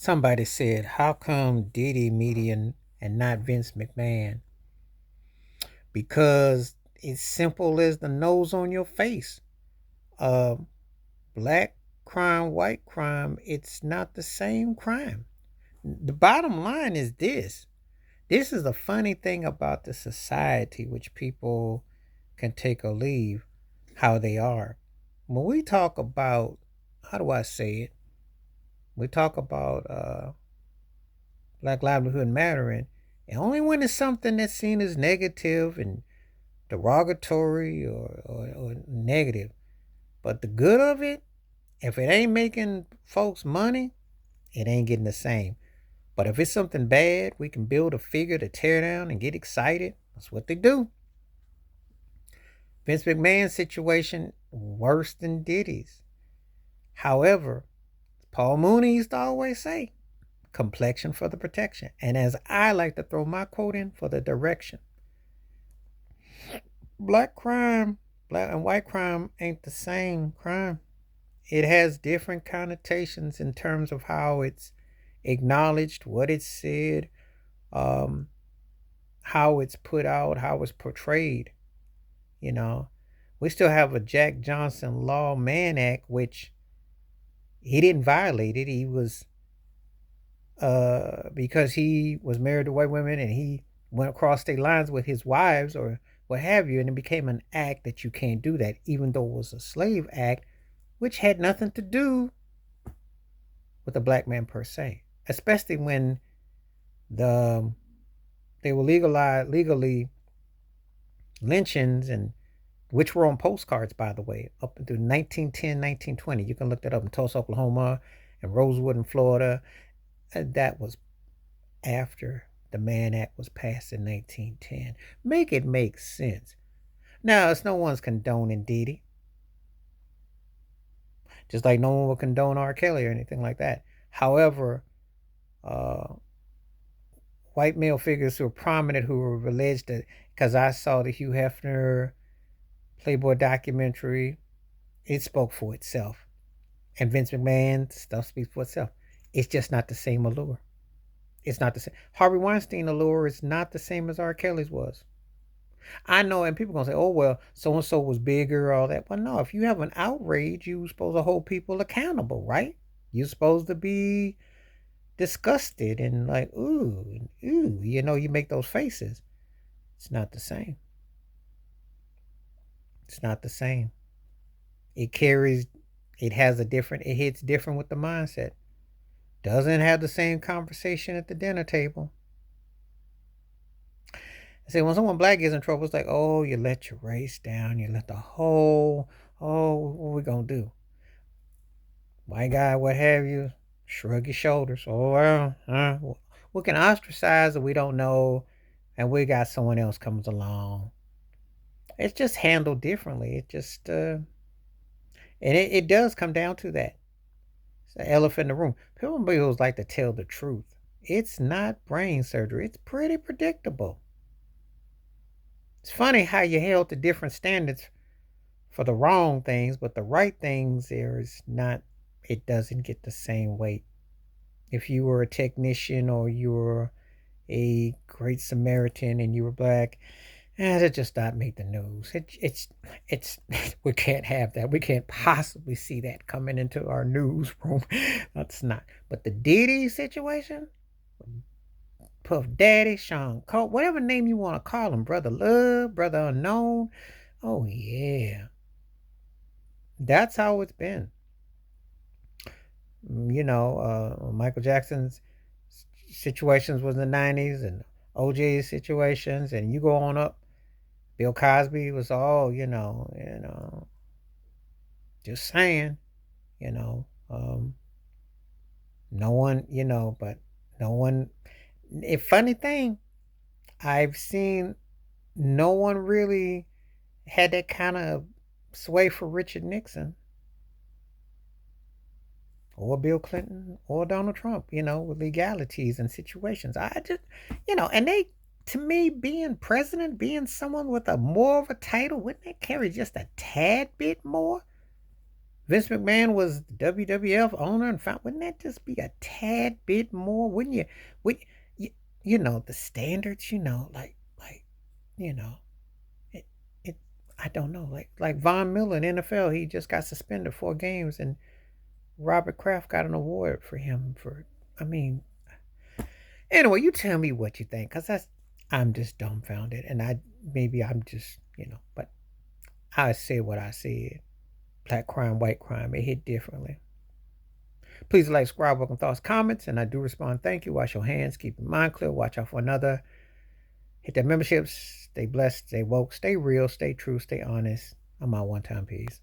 Somebody said, how come Diddy median and not Vince McMahon? Because it's simple as the nose on your face. Uh, Black crime, white crime, it's not the same crime. The bottom line is this. This is the funny thing about the society, which people can take or leave how they are. When we talk about, how do I say it? We talk about Black livelihood mattering, and only when it's something that's seen as negative and derogatory or negative. But the good of it, if it ain't making folks money, it ain't getting the same. But if it's something bad, we can build a figure to tear down and get excited. That's what they do. Vince McMahon's situation worse than Diddy's. However, Paul Mooney used to always say, complexion for the protection. And as I like to throw my quote in, for the direction. Black crime, black and white crime ain't the same crime. It has different connotations in terms of how it's acknowledged, what it's said, um, how it's put out, how it's portrayed. You know, we still have a Jack Johnson Law Mann Act, which he didn't violate it. He was because he was married to white women and he went across state lines with his wives or what have you, and it became an act that you can't do that, even though it was a slave act, which had nothing to do with a black man per se, especially when the they were legally lynchings, and which were on postcards, by the way, up until 1910, 1920. You can look that up in Tulsa, Oklahoma, and Rosewood in Florida. And that was after the Mann Act was passed in 1910. Make it make sense. Now, it's no one's condoning Diddy, just like no one will condone R. Kelly or anything like that. However, uh, white male figures who are prominent who were alleged that, because I saw the Hugh Hefner Playboy documentary, it spoke for itself. And Vince McMahon stuff speaks for itself. It's just not the same allure. It's not the same. Harvey Weinstein allure is not the same as R. Kelly's was. I know, and people gonna say, "Oh well, so and so was bigger, all that." But no, if you have an outrage, you're supposed to hold people accountable, right? You're supposed to be disgusted and like, ooh, ooh, you make those faces. It's not the same. It's not the same. It carries, it has a different, it hits different with the mindset. Doesn't have the same conversation at the dinner table. I say when someone black gets in trouble, it's like, oh, you let your race down, you let the whole, oh, what we gonna do? White guy, what have you? Shrug your shoulders. Oh well, we can ostracize that we don't know, and we got someone else comes along. It's just handled differently. It just, and it does come down to that. It's the elephant in the room. People like to tell the truth. It's not brain surgery. It's pretty predictable. It's funny how you held to different standards for the wrong things, but the right things there is not. It doesn't get the same weight. If you were a technician or you were a great Samaritan and you were black, it just not make the news. It's we can't have that. We can't possibly see that coming into our newsroom. That's not. But the Diddy situation, Puff Daddy, Sean Cole, whatever name you want to call him, Brother Love, Brother Unknown. Oh yeah, that's how it's been. Michael Jackson's situations was in the '90s, and OJ's situations, and you go on up. Bill Cosby was all, just saying, you know, um, no one, but no one. A funny thing, I've seen no one really had that kind of sway for Richard Nixon or Bill Clinton or Donald Trump, with legalities and situations. I just, and they, to me, being president, being someone with a more of a title, wouldn't that carry just a tad bit more? Vince McMahon was the WWF owner and found, wouldn't that just be a tad bit more? Wouldn't you? Would you, you know the standards? Like you know it. It. I don't know. Like Von Miller in NFL, he just got suspended 4 games, and Robert Kraft got an award for him for. I mean, anyway, you tell me what you think, cause I'm just dumbfounded, and maybe I'm just but I say what I said. Black crime, white crime, it hit differently. Please like, subscribe, welcome thoughts, comments, and I do respond. Thank you. Wash your hands, keep your mind clear, watch out for another. Hit that membership. Stay blessed, stay woke, stay real, stay true, stay honest. I'm out one time. Peace.